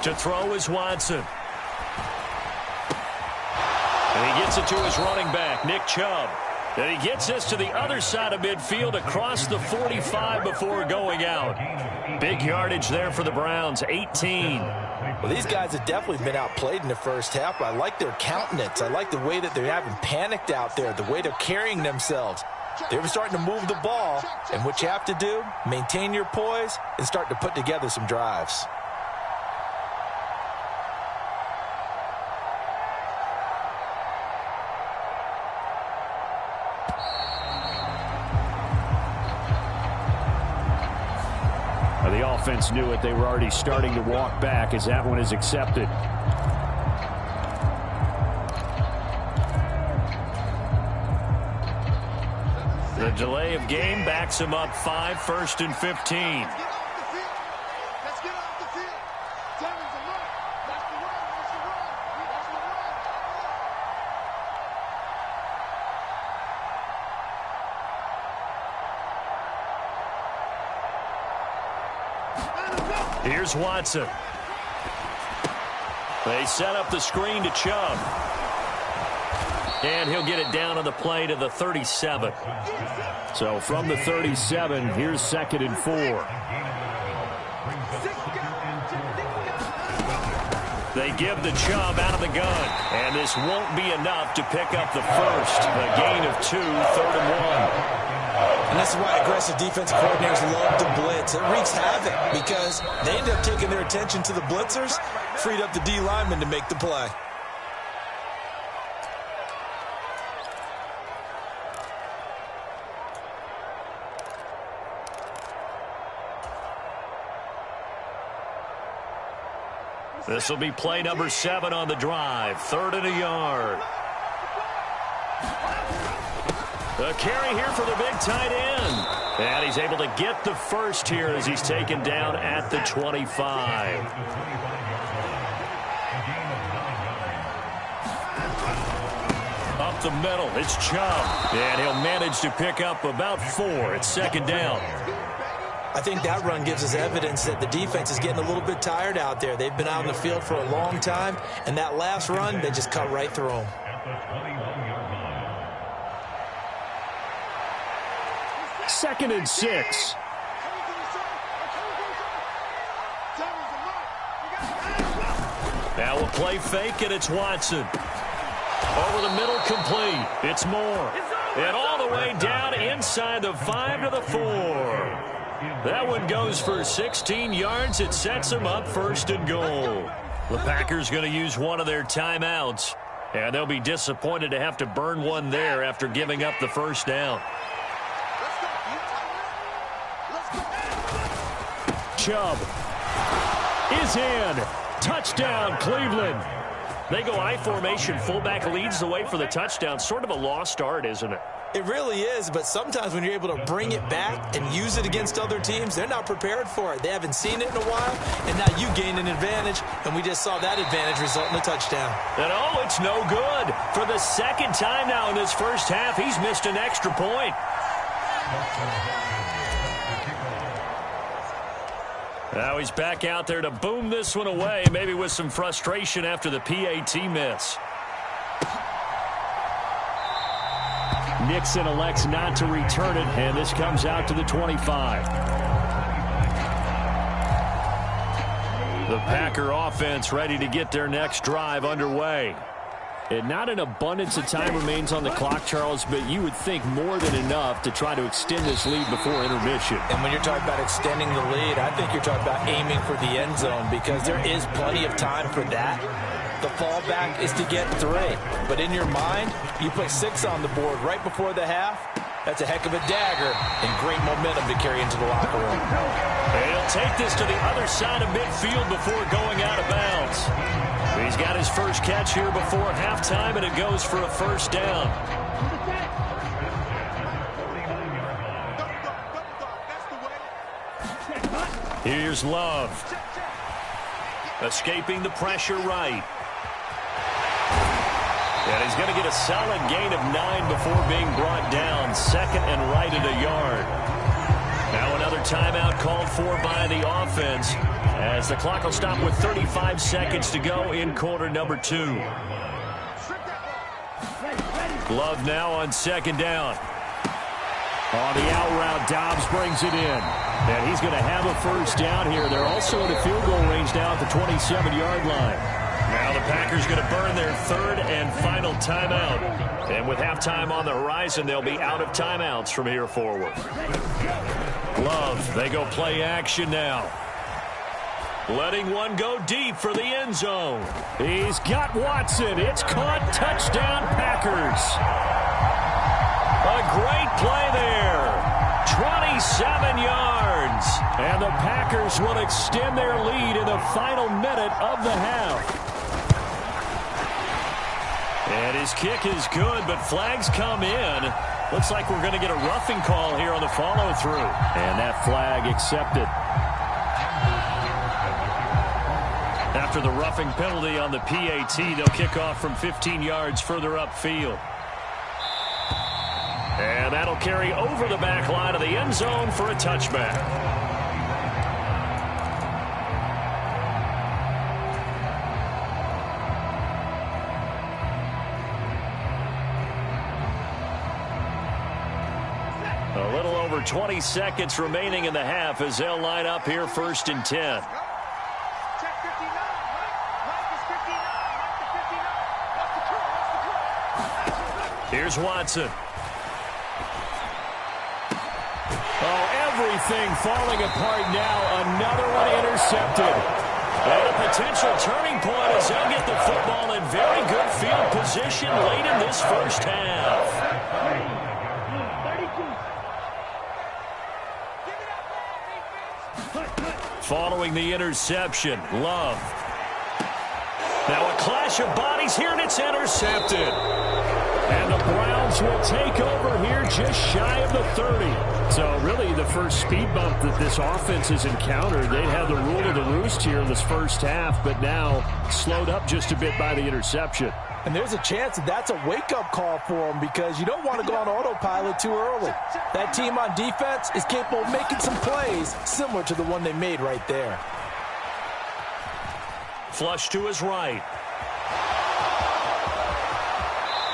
To throw is Watson. And he gets it to his running back, Nick Chubb. And he gets this to the other side of midfield across the 45 before going out. Big yardage there for the Browns, 18. Well, these guys have definitely been outplayed in the first half, but I like their countenance. I like the way that they're having panicked out there, the way they're carrying themselves. They're starting to move the ball, and what you have to do, maintain your poise and start to put together some drives. The offense knew it. They were already starting to walk back as that one is accepted. The delay of game backs him up 5, 1st and 15. Here's Watson. They set up the screen to Chubb. And he'll get it down on the play to the 37. So from the 37, here's 2nd and 4. They give the Chubb out of the gun. And this won't be enough to pick up the first. A gain of 2, 3rd and 1. And this is why aggressive defensive coordinators love to blitz. It wreaks havoc because they end up taking their attention to the blitzers, freed up the D lineman to make the play. This will be play number 7 on the drive. 3rd and a yard. A carry here for the big tight end. And he's able to get the first here as he's taken down at the 25. Up the middle, it's Chubb. And he'll manage to pick up about 4. It's 2nd down. I think that run gives us evidence that the defense is getting a little bit tired out there. They've been out in the field for a long time, and that last run, they just cut right through them. 2nd and 6. Now we'll play fake, and it's Watson. Over the middle, complete. It's Moore. And all the way down inside the 5 to the 4. That one goes for 16 yards. It sets them up 1st and goal. The Packers going to use one of their timeouts. And they'll be disappointed to have to burn one there after giving up the 1st down. Chubb is in. Touchdown, Cleveland. They go I formation. Fullback leads the way for the touchdown. Sort of a lost art, isn't it? It really is, but sometimes when you're able to bring it back and use it against other teams, they're not prepared for it. They haven't seen it in a while, and now you gain an advantage, and we just saw that advantage result in a touchdown. And oh, it's no good. For the 2nd time now in this first half, he's missed an extra point. Now he's back out there to boom this one away, maybe with some frustration after the PAT miss. Nixon elects not to return it, and this comes out to the 25. The Packer offense ready to get their next drive underway. And not an abundance of time remains on the clock, Charles, but you would think more than enough to try to extend this lead before intermission. And when you're talking about extending the lead, I think you're talking about aiming for the end zone because there is plenty of time for that. The fallback is to get 3. But in your mind, you put 6 on the board right before the half. That's a heck of a dagger and great momentum to carry into the locker room. And he'll take this to the other side of midfield before going out of bounds. He's got his first catch here before halftime, and it goes for a 1st down. Here's Love. Escaping the pressure right. And he's going to get a solid gain of 9 before being brought down. 2nd and right at a yard. Now another timeout called for by the offense as the clock will stop with 35 seconds to go in quarter number 2. Love now on 2nd down. On the out route, Dobbs brings it in. And he's going to have a 1st down here. They're also in the field goal range now at the 27-yard line. Now the Packers going to burn their 3rd and final timeout. And with halftime on the horizon, they'll be out of timeouts from here forward. Love, they go play action now. Letting one go deep for the end zone. He's got Watson. It's caught. Touchdown, Packers. A great play there. 27 yards. And the Packers will extend their lead in the final minute of the half. And his kick is good, but flags come in. Looks like we're going to get a roughing call here on the follow-through. And that flag accepted. After the roughing penalty on the PAT, they'll kick off from 15 yards further upfield. And that'll carry over the back line of the end zone for a touchback. A little over 20 seconds remaining in the half as they'll line up here 1st and 10. Here's Watson. Oh, everything falling apart now. Another one intercepted. And a potential turning point as they'll get the football in very good field position late in this first half. Following the interception, Love. Now a clash of bodies here, and it's intercepted. And the Browns will take over here just shy of the 30. So really the first speed bump that this offense has encountered. They'd had the rule of the roost here in this first half, but now slowed up just a bit by the interception. And there's a chance that that's a wake-up call for them because you don't want to go on autopilot too early. That team on defense is capable of making some plays similar to the one they made right there. Flush to his right.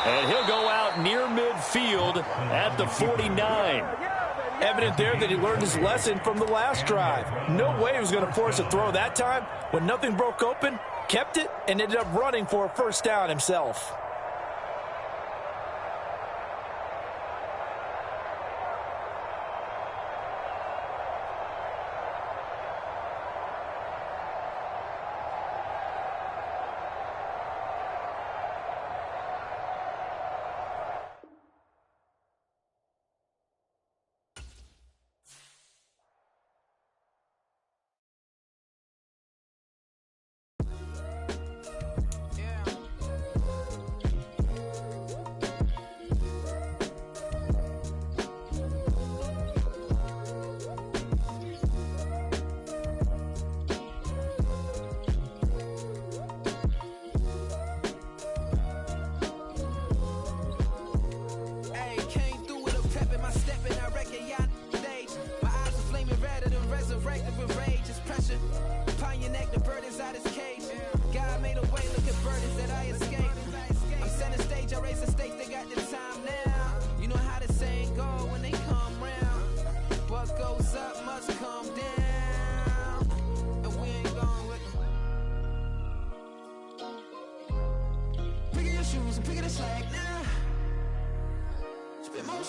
And he'll go out near midfield at the 49. Evident there that he learned his lesson from the last drive. No way he was going to force a throw that time. When nothing broke open, kept it, and ended up running for a first down himself.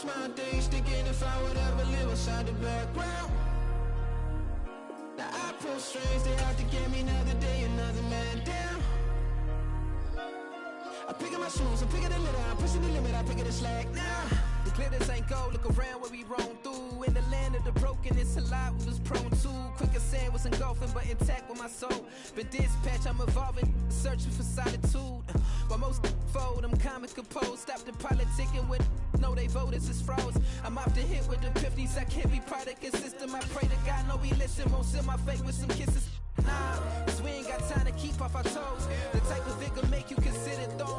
My days thinking if I would ever live inside the background. Now I pull strings, they out to get me another day, another man down. I'm picking my shoes, I'm picking the litter, I'm pushing the limit, I'm picking the slack now. The glitters ain't gold, look around where we roam through. In the land of the broken, it's a lot we was prone to. Quicker sand was engulfing, but intact with my soul. But dispatch, I'm evolving, searching for solitude. While most fold, I'm comic composed. Stop the politicking with no, they voters is froze. I'm off the hit with the 50s, I can't be product and system. I pray to God, no, we listen, won't seal my fate with some kisses. Nah, cause we ain't got time to keep off our toes. The type of vigor make you consider throwing